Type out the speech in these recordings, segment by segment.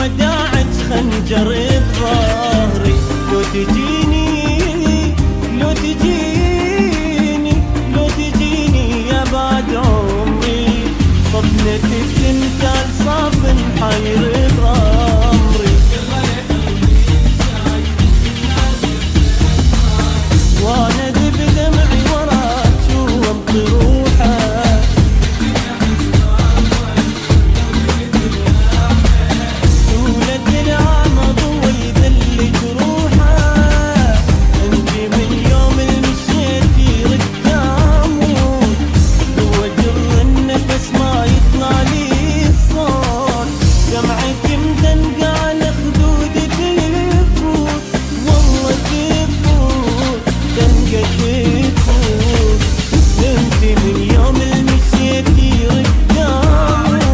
وداعك خنجر بظهري. لو تجيني لو تجيني لو تجيني يا بعد عمري، صدمتك تنتال صاف محير بأمري. وانا ذب دمعي وراك وامطي روحك، سولة العمض ويذل جروحك. انت من يوم المشيتي قدامك، وجر النفس ما يطلع لي الصوت. دمعك مدنق على خدودك يفوت، والله تفوت دنقك تفوت. انت من يوم المشيتي قدامك،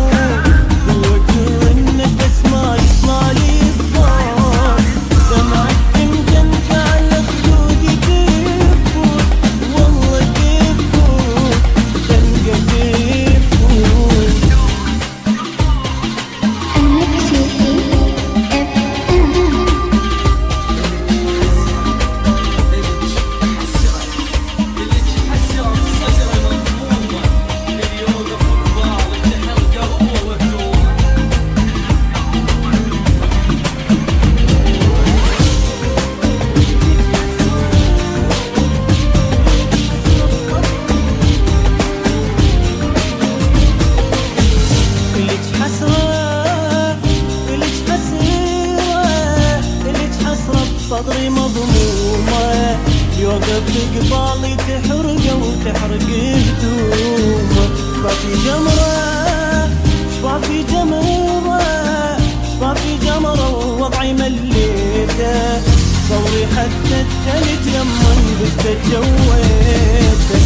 وجر النفس ما يطلع لي الصوت. دمعك مدنق على خدودك يفوت، والله تفوت دنقك تفوت. إلك حسرة إلك حسرة إلك حسرة بصدري مضمومة، يوقف قبالي تحرقه وتحرق هدومه. شفافي جمرة شفافي جمرة شفافي جمرة ووضعي مليته، صوري حتى الثلج لما انبت جويته.